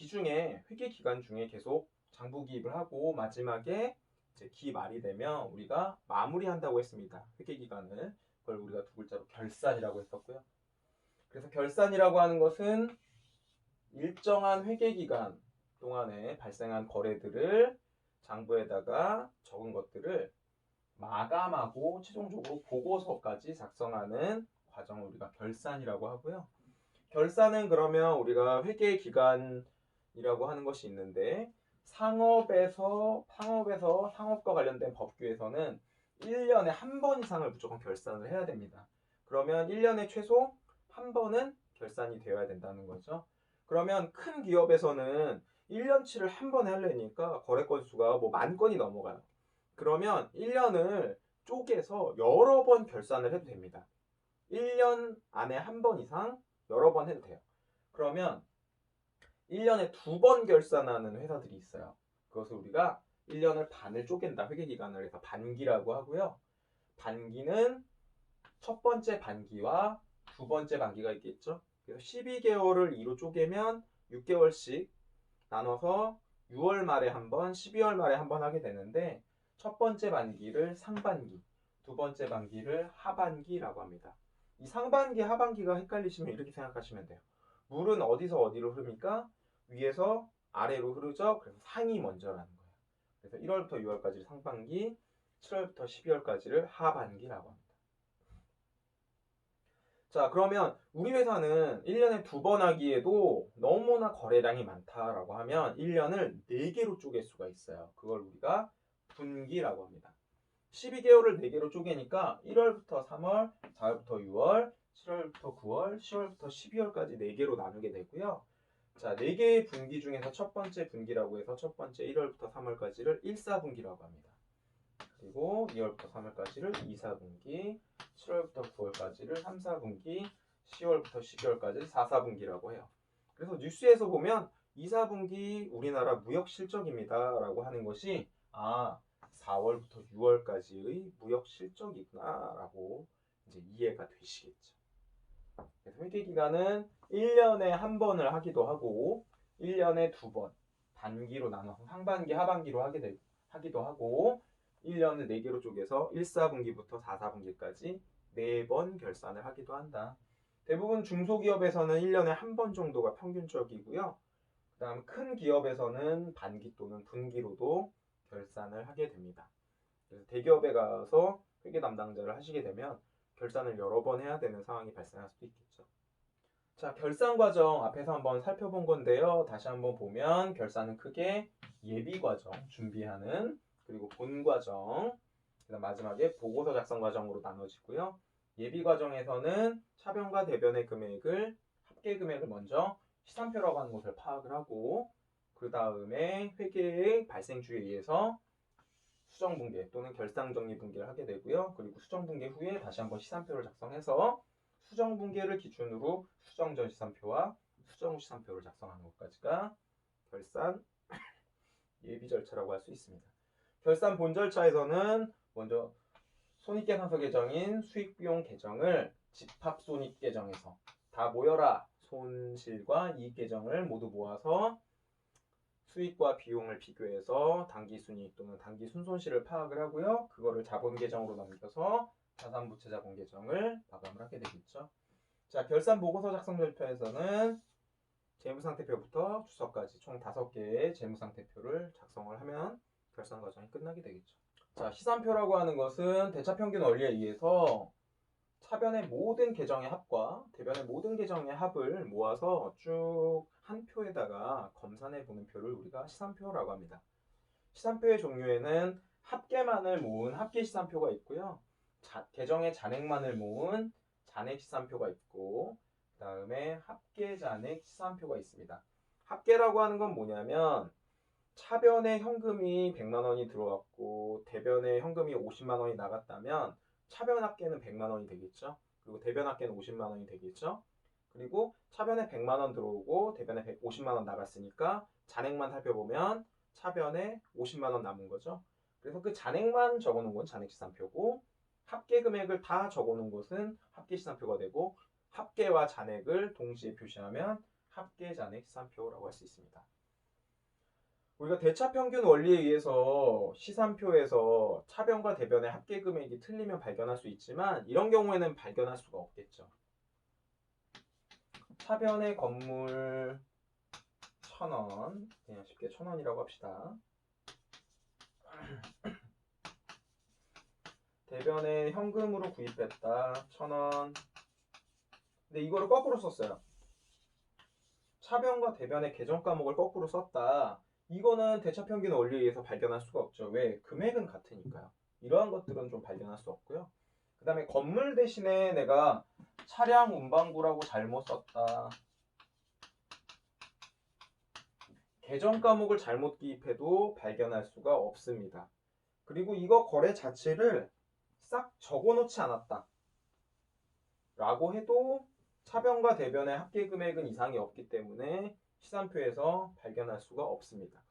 기중에 회계 기간 중에 계속 장부 기입을 하고 마지막에 이제 기 말이 되면 우리가 마무리한다고 했습니다. 회계 기간을. 그걸 우리가 두 글자로 결산이라고 했었고요. 그래서 결산이라고 하는 것은 일정한 회계 기간 동안에 발생한 거래들을 장부에다가 적은 것들을 마감하고 최종적으로 보고서까지 작성하는 과정을 우리가 결산이라고 하고요. 결산은 그러면 우리가 회계 기간이라고 하는 것이 있는데 상업과 관련된 법규에서는 1년에 한 번 이상을 무조건 결산을 해야 됩니다. 그러면 1년에 최소 한 번은 결산이 되어야 된다는 거죠. 그러면 큰 기업에서는 1년치를 한 번에 하려니까 거래 건수가 뭐 10,000건이 넘어가요. 그러면 1년을 쪼개서 여러 번 결산을 해도 됩니다. 1년 안에 한 번 이상 여러 번 해도 돼요. 그러면 1년에 2번 결산하는 회사들이 있어요. 그것을 우리가 1년을 반을 쪼갠다. 회계기간을 해서 반기라고 하고요. 반기는 첫 번째 반기와 두 번째 반기가 있겠죠. 그래서 12개월을 2로 쪼개면 6개월씩 나눠서 6월 말에 한 번, 12월 말에 한 번 하게 되는데 첫 번째 반기를 상반기, 두 번째 반기를 하반기라고 합니다. 이 상반기, 하반기가 헷갈리시면 이렇게 생각하시면 돼요. 물은 어디서 어디로 흐릅니까? 위에서 아래로 흐르죠. 그래서 상이 먼저라는 거예요. 그래서 1월부터 6월까지를 상반기, 7월부터 12월까지를 하반기라고 합니다. 자, 그러면 우리 회사는 1년에 2번 하기에도 너무나 거래량이 많다라고 하면 1년을 4개로 쪼갤 수가 있어요. 그걸 우리가 분기라고 합니다. 12개월을 4개로 쪼개니까 1월부터 3월, 4월부터 6월, 7월부터 9월, 10월부터 12월까지 4개로 나누게 되고요. 자, 4개의 분기 중에서 첫 번째 분기라고 해서 첫 번째 1월부터 3월까지를 1사분기라고 합니다. 그리고 2월부터 3월까지를 2사분기, 7월부터 9월까지를 3사분기, 10월부터 12월까지를 4사분기라고 해요. 그래서 뉴스에서 보면 2사분기 우리나라 무역 실적입니다 라고 하는 것이 4월부터 6월까지의 무역 실적이구나 라고 이제 이해가 되시겠죠. 그래서 회계 기간은 1년에 한 번을 하기도 하고 1년에 2번 단기로 나눠서 상반기, 하반기로 하기도 하고 1년을 4개로 쪼개서 1사분기부터 4사분기까지 4번 결산을 하기도 한다. 대부분 중소기업에서는 1년에 한 번 정도가 평균적이고요. 그 다음 큰 기업에서는 반기 또는 분기로도 결산을 하게 됩니다. 그래서 대기업에 가서 회계 담당자를 하시게 되면 결산을 여러 번 해야 되는 상황이 발생할 수도 있겠죠. 자, 결산 과정 앞에서 한번 살펴본 건데요. 다시 한번 보면 결산은 크게 예비 과정, 준비하는, 그리고 본 과정, 그다음 마지막에 보고서 작성 과정으로 나눠지고요. 예비 과정에서는 차변과 대변의 금액을 합계 금액을 먼저 시산표라고 하는 것을 파악을 하고 그 다음에 회계의 발생주에 의해서 수정분계 또는 결산정리분계를 하게 되고요. 그리고 수정분계 후에 다시 한번 시산표를 작성해서 수정분계를 기준으로 수정전 시산표와 수정 시산표를 작성하는 것까지가 결산 예비 절차라고 할 수 있습니다. 결산 본 절차에서는 먼저 손익계산서 계정인 수익비용 계정을 집합손익계정에서 다 모여라 손실과 이익 계정을 모두 모아서 수익과 비용을 비교해서 단기순이익 또는 단기순손실을 파악을 하고요. 그거를 자본계정으로 넘겨서 자산부채자본계정을 마감을 하게 되겠죠. 자, 결산보고서 작성 절차에서는 재무상태표부터 주석까지 총 5개의 재무상태표를 작성을 하면 결산 과정이 끝나게 되겠죠. 자, 시산표라고 하는 것은 대차평균 원리에 의해서 차변의 모든 계정의 합과 대변의 모든 계정의 합을 모아서 쭉 한 표에다가 검산해 보는 표를 우리가 시산표라고 합니다. 시산표의 종류에는 합계만을 모은 합계시산표가 있고요. 계정의 잔액만을 모은 잔액시산표가 있고 그 다음에 합계잔액시산표가 있습니다. 합계라고 하는 건 뭐냐면 차변에 현금이 100만 원이 들어왔고 대변에 현금이 50만 원이 나갔다면 차변 합계는 100만 원이 되겠죠. 그리고 대변 합계는 50만 원이 되겠죠. 그리고 차변에 100만 원 들어오고 대변에 50만 원 나갔으니까 잔액만 살펴보면 차변에 50만 원 남은 거죠. 그래서 그 잔액만 적어놓은 건 잔액시산표고 합계 금액을 다 적어놓은 것은 합계시산표가 되고 합계와 잔액을 동시에 표시하면 합계잔액 시산표라고 할 수 있습니다. 우리가 대차평균 원리에 의해서 시산표에서 차변과 대변의 합계 금액이 틀리면 발견할 수 있지만 이런 경우에는 발견할 수가 없겠죠. 차변의 건물 1,000원, 그냥 쉽게 1,000원이라고 합시다. 대변에 현금으로 구입했다. 1,000원. 근데 이거를 거꾸로 썼어요. 차변과 대변의 계정 과목을 거꾸로 썼다. 이거는 대차평균 원리에 의해서 발견할 수가 없죠. 왜? 금액은 같으니까요. 이러한 것들은 좀 발견할 수 없고요. 그 다음에 건물 대신에 내가 차량 운반구라고 잘못 썼다. 계정 과목을 잘못 기입해도 발견할 수가 없습니다. 그리고 이거 거래 자체를 싹 적어놓지 않았다. 라고 해도 차변과 대변의 합계 금액은 이상이 없기 때문에 시산표에서 발견할 수가 없습니다.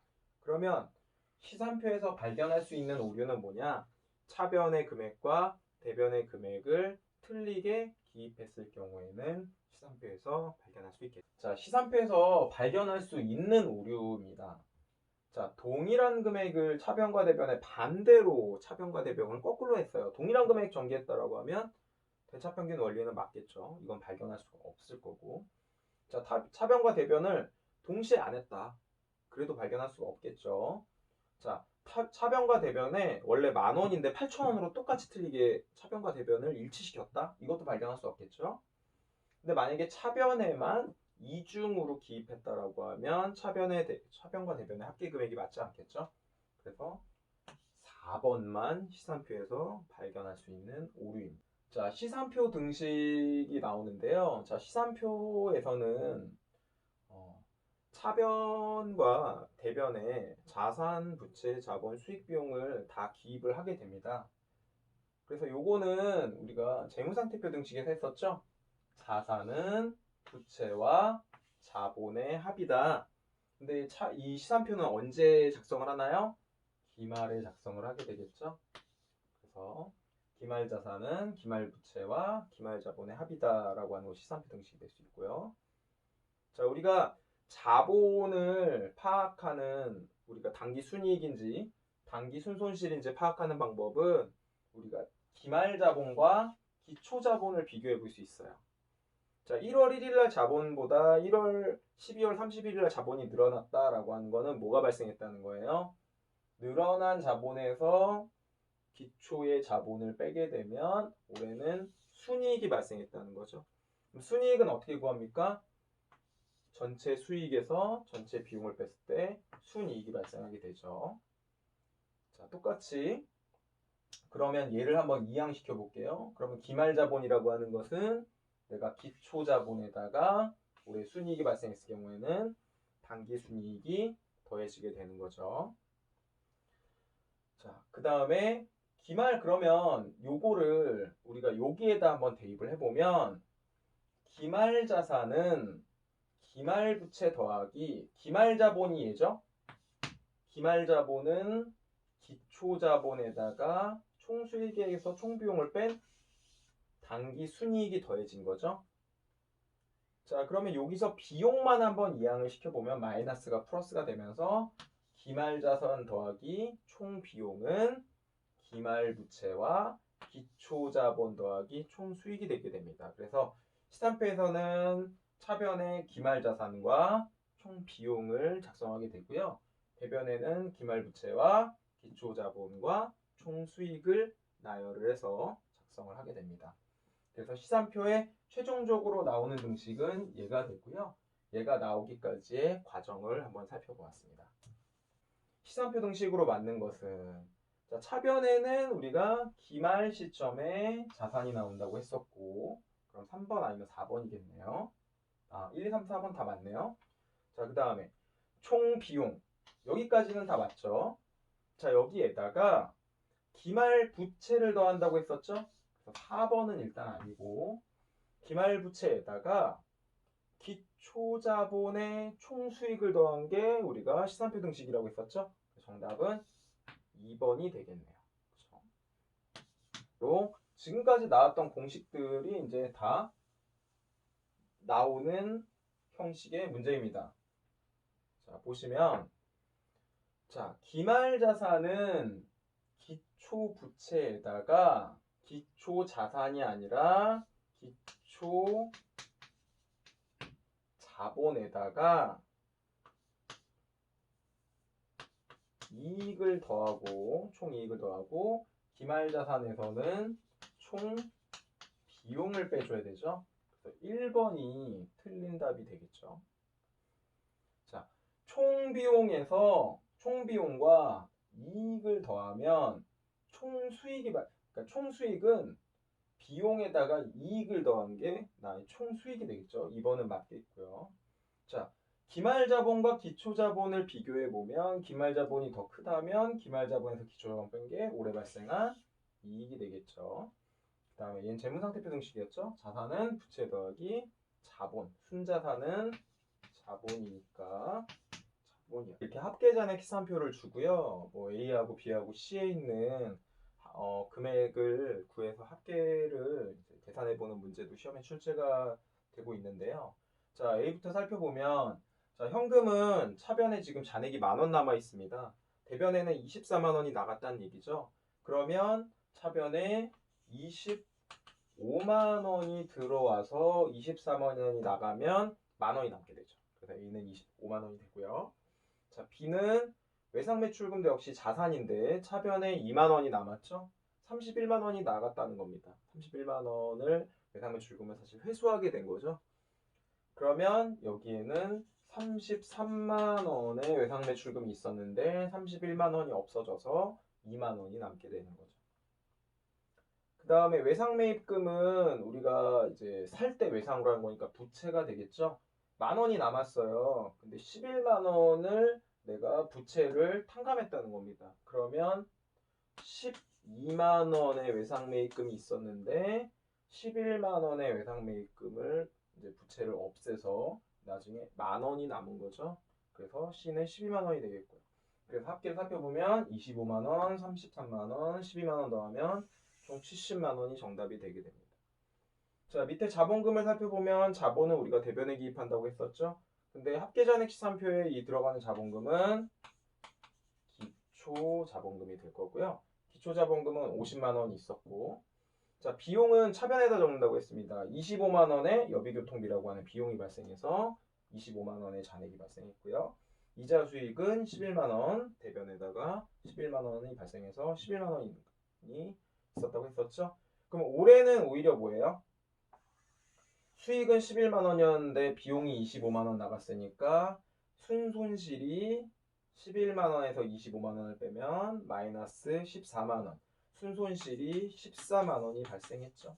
그러면 시산표에서 발견할 수 있는 오류는 뭐냐? 차변의 금액과 대변의 금액을 틀리게 기입했을 경우에는 시산표에서 발견할 수 있겠죠. 자, 시산표에서 발견할 수 있는 오류입니다. 자, 동일한 금액을 차변과 대변의 반대로 차변과 대변을 거꾸로 했어요. 동일한 금액 전개했다라고 하면 대차평균 원리는 맞겠죠. 이건 발견할 수가 없을 거고. 자, 차변과 대변을 동시에 안 했다. 그래도 발견할 수가 없겠죠. 자, 차변과 대변에 원래 10,000원인데 8,000원으로 똑같이 틀리게 차변과 대변을 일치시켰다. 이것도 발견할 수 없겠죠. 근데 만약에 차변에만 이중으로 기입했다라고 하면 차변과 대변의 합계 금액이 맞지 않겠죠. 그래서 4번만 시산표에서 발견할 수 있는 오류입니다. 자, 시산표 등식이 나오는데요. 자, 시산표에서는 차변과 대변에 자산, 부채, 자본, 수익 비용을 다 기입을 하게 됩니다. 그래서 요거는 우리가 재무상태표 등식에서 했었죠. 자산은 부채와 자본의 합이다. 근데 이 시산표는 언제 작성을 하나요? 기말에 작성을 하게 되겠죠. 그래서 기말 자산은 기말 부채와 기말 자본의 합이다라고 하는 것이 시산표 등식이 될 수 있고요. 자, 우리가 자본을 파악하는 우리가 단기 순이익인지 단기 순손실인지 파악하는 방법은 우리가 기말 자본과 기초 자본을 비교해 볼 수 있어요. 자, 1월 1일 날 자본보다 12월 31일 날 자본이 늘어났다라고 하는 거는 뭐가 발생했다는 거예요? 늘어난 자본에서 기초의 자본을 빼게 되면 올해는 순이익이 발생했다는 거죠. 그럼 순이익은 어떻게 구합니까? 전체 수익에서 전체 비용을 뺐을 때 순이익이 발생하게 되죠. 자, 똑같이 그러면 얘를 한번 이항시켜 볼게요. 그러면 기말자본이라고 하는 것은 내가 기초자본에다가 올해 순이익이 발생했을 경우에는 단기 순이익이 더해지게 되는 거죠. 자, 그 다음에 기말 그러면 요거를 우리가 여기에다 한번 대입을 해보면 기말 자산은 기말 부채 더하기 기말 자본이 얘죠. 기말 자본은 기초 자본에다가 총 수익액에서 총 비용을 뺀 단기 순이익이 더해진 거죠. 자, 그러면 여기서 비용만 한번 이항을 시켜보면 마이너스가 플러스가 되면서 기말 자산 더하기 총 비용은 기말 부채와 기초 자본 더하기 총 수익이 되게 됩니다. 그래서 시산표에서는 차변의 기말 자산과 총 비용을 작성하게 되고요. 대변에는 기말 부채와 기초 자본과 총 수익을 나열을 해서 작성을 하게 됩니다. 그래서 시산표에 최종적으로 나오는 등식은 얘가 되고요. 얘가 나오기까지의 과정을 한번 살펴보았습니다. 시산표 등식으로 맞는 것은 자, 차변에는 우리가 기말 시점에 자산이 나온다고 했었고 그럼 3번 아니면 4번이겠네요. 1, 2, 3, 4번 다 맞네요. 자, 그 다음에 총 비용 여기까지는 다 맞죠. 자, 여기에다가 기말 부채를 더한다고 했었죠. 그래서 4번은 일단 아니고 기말 부채에다가 기초 자본의 총 수익을 더한 게 우리가 시산표 등식이라고 했었죠. 정답은 2번이 되겠네요. 그렇죠? 지금까지 나왔던 공식들이 이제 다 나오는 형식의 문제입니다. 자, 보시면 자, 기말자산은 기초부채에다가 기초자산이 아니라 기초자본에다가 이익을 더하고 총이익을 더하고 기말자산에서는 총비용을 빼줘야 되죠. 그래서 1번이 틀린 답이 되겠죠. 자, 총비용과 이익을 더하면 그러니까 총수익은 비용에다가 이익을 더한 게 나의 총수익이 되겠죠. 2번은 맞겠고요. 자, 기말자본과 기초자본을 비교해 보면 기말자본이 더 크다면 기말자본에서 기초자본 뺀 게 올해 발생한 이익이 되겠죠. 그 다음에 얘는 재무상태표 등식이었죠. 자산은 부채 더하기 자본, 순자산은 자본이니까 자본이야. 이렇게 합계잔액 시산표를 주고요. 뭐 A하고 B하고 C에 있는 금액을 구해서 합계를 계산해보는 문제도 시험에 출제가 되고 있는데요. 자, A부터 살펴보면 자, 현금은 차변에 지금 잔액이 10,000원 남아 있습니다. 대변에는 24만 원이 나갔다는 얘기죠. 그러면 차변에 25만 원이 들어와서 24만 원이 나가면 10,000원이 남게 되죠. 그래서 A는 25만 원이 되고요. 자, B는 외상매출금도 역시 자산인데 차변에 2만 원이 남았죠. 31만 원이 나갔다는 겁니다. 31만 원을 외상매출금을 사실 회수하게 된 거죠. 그러면 여기에는 33만 원의 외상매출금이 있었는데 31만 원이 없어져서 2만 원이 남게 되는 거죠. 그 다음에 외상매입금은 우리가 이제 살 때 외상으로 한 거니까 부채가 되겠죠. 10,000원이 남았어요. 근데 11만 원을 내가 부채를 탕감했다는 겁니다. 그러면 12만 원의 외상매입금이 있었는데 11만 원의 외상매입금을 이제 부채를 없애서 나중에 10,000원이 남은 거죠. 그래서 C는 12만 원이 되겠고요. 그래서 합계를 살펴보면 25만 원, 33만 원, 12만 원 더하면 총 70만 원이 정답이 되게 됩니다. 자, 밑에 자본금을 살펴보면 자본은 우리가 대변에 기입한다고 했었죠. 근데 합계잔액 시산표에 이 들어가는 자본금은 기초자본금이 될 거고요. 기초자본금은 50만 원 있었고, 자, 비용은 차변에다 적는다고 했습니다. 25만 원의 여비교통비라고 하는 비용이 발생해서 25만 원의 잔액이 발생했고요. 이자 수익은 11만 원, 대변에다가 11만 원이 발생해서 11만 원이 있었다고 했었죠. 그럼 올해는 오히려 뭐예요? 수익은 11만 원이었는데 비용이 25만 원 나갔으니까 순손실이 11만 원에서 25만 원을 빼면 마이너스 14만 원. 순손실이 14만 원이 발생했죠.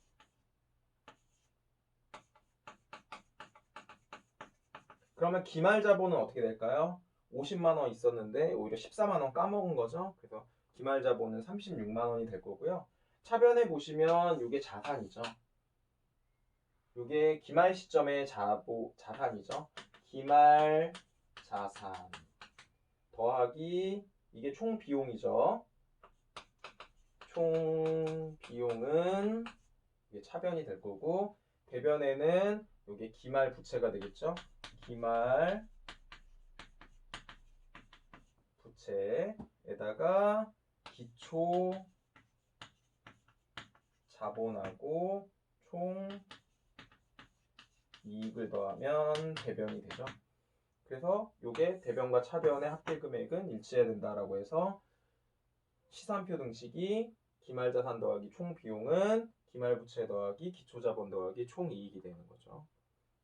그러면 기말자본은 어떻게 될까요? 50만 원 있었는데 오히려 14만 원 까먹은 거죠. 그래서 기말자본은 36만 원이 될 거고요. 차변에 보시면 이게 자산이죠. 이게 기말 시점의 자산이죠. 기말 자산 더하기 이게 총 비용이죠. 총 비용은 이게 차변이 될 거고 대변에는 이게 기말 부채가 되겠죠. 기말 부채에다가 기초 자본하고 총 이익을 더하면 대변이 되죠. 그래서 이게 대변과 차변의 합계 금액은 일치해야 된다라고 해서 시산표 등식이 기말자산 더하기 총 비용은 기말부채 더하기 기초자본 더하기 총 이익이 되는 거죠.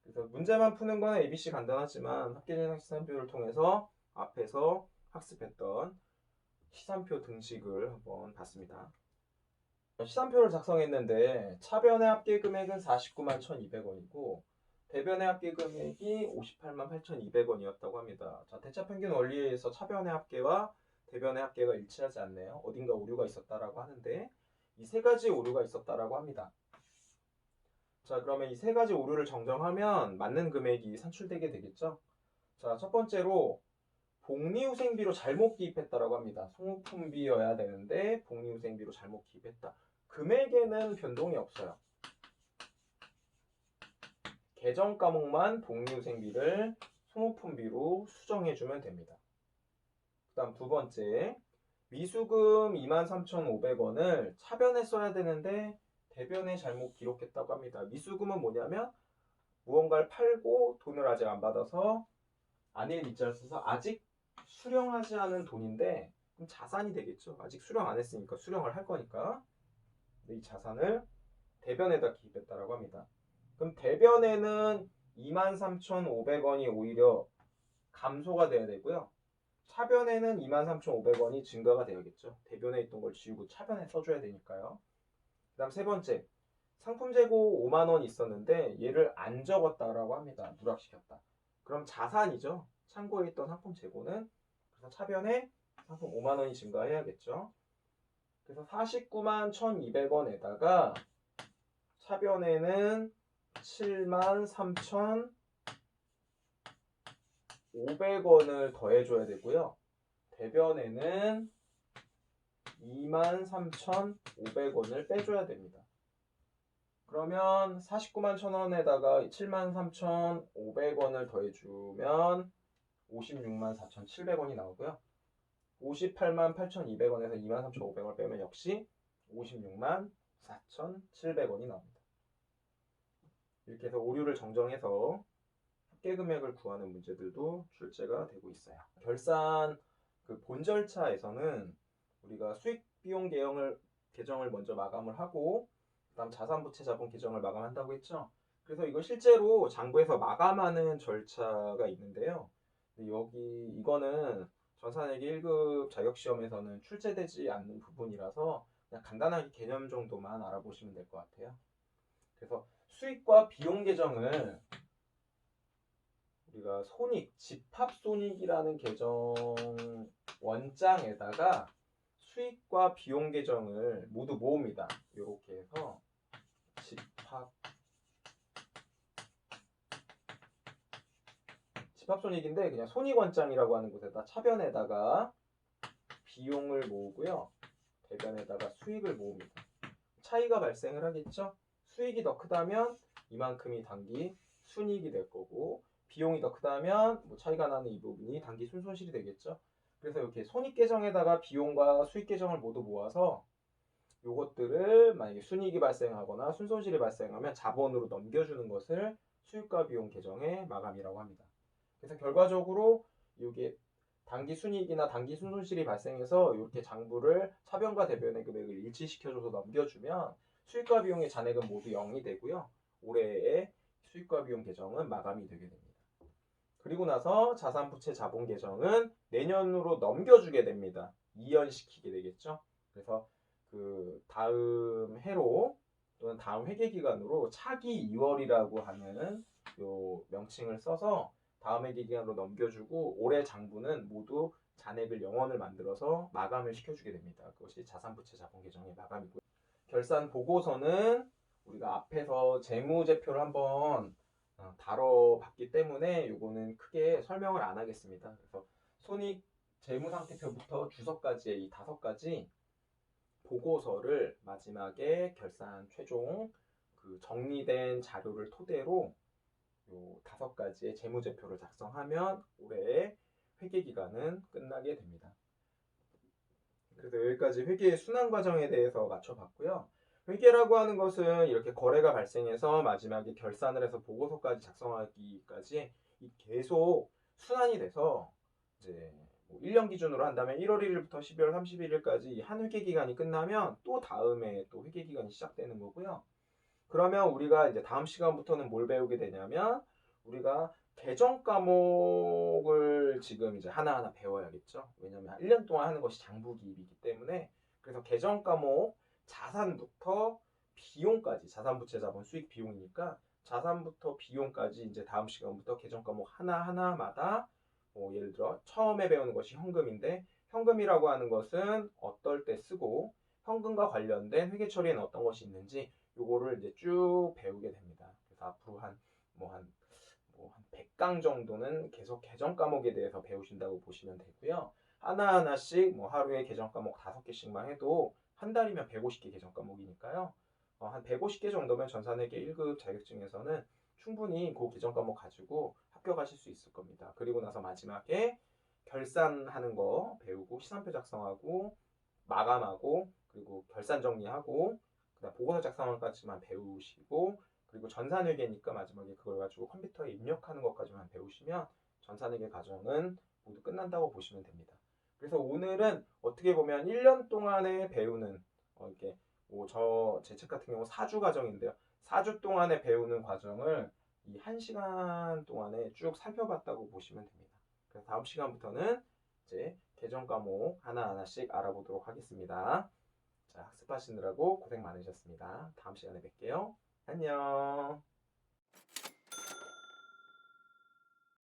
그래서 문제만 푸는 건 ABC 간단하지만 합계진학 시산표를 통해서 앞에서 학습했던 시산표 등식을 한번 봤습니다. 시산표를 작성했는데 차변의 합계 금액은 491만 1,200원이고 대변의 합계 금액이 588만 8,200원이었다고 합니다. 자, 대차평균 원리에 의해서 차변의 합계와 대변의 합계가 일치하지 않네요. 어딘가 오류가 있었다라고 하는데 이 세 가지 오류가 있었다라고 합니다. 자, 그러면 이 세 가지 오류를 정정하면 맞는 금액이 산출되게 되겠죠. 자, 첫 번째로 복리후생비로 잘못 기입했다라고 합니다. 송후품비여야 되는데 복리후생비로 잘못 기입했다. 금액에는 변동이 없어요. 개정 과목만 복리후생비를 소모품비로 수정해주면 됩니다. 그 다음 두 번째, 미수금 23,500원을 차변에 써야 되는데 대변에 잘못 기록했다고 합니다. 미수금은 뭐냐면 무언가를 팔고 돈을 아직 안 받아서 안에 밑자를 써서 아직 수령하지 않은 돈인데 그럼 자산이 되겠죠. 아직 수령 안 했으니까 수령을 할 거니까 이 자산을 대변에다 기입했다라고 합니다. 그럼 대변에는 23,500원이 오히려 감소가 돼야 되고요. 차변에는 23,500원이 증가가 돼야겠죠. 대변에 있던 걸 지우고 차변에 써줘야 되니까요. 그 다음 세 번째, 상품 재고 5만 원 있었는데 얘를 안 적었다라고 합니다. 누락시켰다. 그럼 자산이죠. 창고에 있던 상품 재고는. 그래서 차변에 상품 5만 원이 증가해야겠죠. 그래서 49만 1,200원에다가 차변에는 7만 3,500원을 더해줘야 되고요. 대변에는 2만 3,500원을 빼줘야 됩니다. 그러면 49만 1,000원에다가 7만 3,500원을 더해주면 56만 4,700원이 나오고요. 58만 8,200원에서 2만 3,500원을 빼면 역시 56만 4,700원이 나옵니다. 이렇게 해서 오류를 정정해서 합계 금액을 구하는 문제들도 출제가 되고 있어요. 결산 그 본 절차에서는 우리가 수익 비용 계정을 먼저 마감을 하고 그다음 자산부채 자본 계정을 마감한다고 했죠. 그래서 이거 실제로 장부에서 마감하는 절차가 있는데요. 이거는 전산회계 1급 자격시험에서는 출제되지 않는 부분이라서 그냥 간단하게 개념 정도만 알아보시면 될 것 같아요. 그래서 수익과 비용 계정을 우리가 집합손익이라는 계정 원장에다가 수익과 비용 계정을 모두 모읍니다. 이렇게 해서 집합손익인데 그냥 손익원장이라고 하는 곳에다 차변에다가 비용을 모으고요. 대변에다가 수익을 모읍니다. 차이가 발생을 하겠죠. 수익이 더 크다면 이만큼이 단기 순이익이 될 거고 비용이 더 크다면 차이가 나는 이 부분이 단기 순손실이 되겠죠. 그래서 이렇게 손익 계정에다가 비용과 수익 계정을 모두 모아서 요것들을 만약에 순이익이 발생하거나 순손실이 발생하면 자본으로 넘겨주는 것을 수익과 비용 계정의 마감이라고 합니다. 그래서 결과적으로 이게 단기 순이익이나 단기 순손실이 발생해서 이렇게 장부를 차변과 대변의 금액을 일치시켜줘서 넘겨주면 수익과 비용의 잔액은 모두 0이 되고요. 올해의 수익과 비용 계정은 마감이 되게 됩니다. 그리고 나서 자산부채 자본 계정은 내년으로 넘겨주게 됩니다. 이연시키게 되겠죠. 그래서 그 다음 해로 또는 다음 회계기간으로 차기 2월이라고 하는 요 명칭을 써서 다음 회계기간으로 넘겨주고 올해 장부는 모두 잔액을 0원을 만들어서 마감을 시켜주게 됩니다. 그것이 자산부채 자본 계정의 마감이고요. 결산 보고서는 우리가 앞에서 재무제표를 한번 다뤄봤기 때문에 이거는 크게 설명을 안 하겠습니다. 그래서 손익 재무상태표부터 주석까지의 이 5가지 보고서를 마지막에 결산 최종 그 정리된 자료를 토대로 요 5가지의 재무제표를 작성하면 올해의 회계기간은 끝나게 됩니다. 그래서 여기까지 회계의 순환 과정에 대해서 맞춰봤고요. 회계라고 하는 것은 이렇게 거래가 발생해서 마지막에 결산을 해서 보고서까지 작성하기까지 계속 순환이 돼서 이제 1년 기준으로 한다면 1월 1일부터 12월 31일까지 한 회계 기간이 끝나면 또 다음에 또 회계 기간이 시작되는 거고요. 그러면 우리가 이제 다음 시간부터는 뭘 배우게 되냐면 우리가 개정 과목을 지금 이제 하나하나 배워야겠죠. 왜냐면 1년 동안 하는 것이 장부 기입이기 때문에 그래서 개정 과목 자산부터 비용까지 자산부채 자본 수익 비용이니까 자산부터 비용까지 이제 다음 시간부터 개정 과목 하나하나마다 예를 들어 처음에 배우는 것이 현금인데 현금이라고 하는 것은 어떨 때 쓰고 현금과 관련된 회계 처리에는 어떤 것이 있는지 요거를 이제 쭉 배우게 됩니다. 그래서 앞으로 한 100강 정도는 계속 개정 과목에 대해서 배우신다고 보시면 되고요. 하나하나씩 하루에 개정 과목 5개씩만 해도 한 달이면 150개 개정 과목이니까요. 한 150개 정도면 전산회계 1급 자격증에서는 충분히 그 기존 과목 가지고 합격하실 수 있을 겁니다. 그리고 나서 마지막에 결산하는 거 배우고 시산표 작성하고 마감하고 그리고 결산 정리하고 그다음 보고서 작성하기까지만 배우시고 그리고 전산회계니까 마지막에 그걸 가지고 컴퓨터에 입력하는 것까지만 배우시면 전산회계 과정은 모두 끝난다고 보시면 됩니다. 그래서 오늘은 어떻게 보면 1년 동안에 배우는 이렇게 제 책 같은 경우 4주 과정인데요. 4주 동안에 배우는 과정을 이 1시간 동안에 쭉 살펴봤다고 보시면 됩니다. 그래서 다음 시간부터는 이제 개정 과목 하나하나씩 알아보도록 하겠습니다. 자, 학습하시느라고 고생 많으셨습니다. 다음 시간에 뵐게요. 안녕.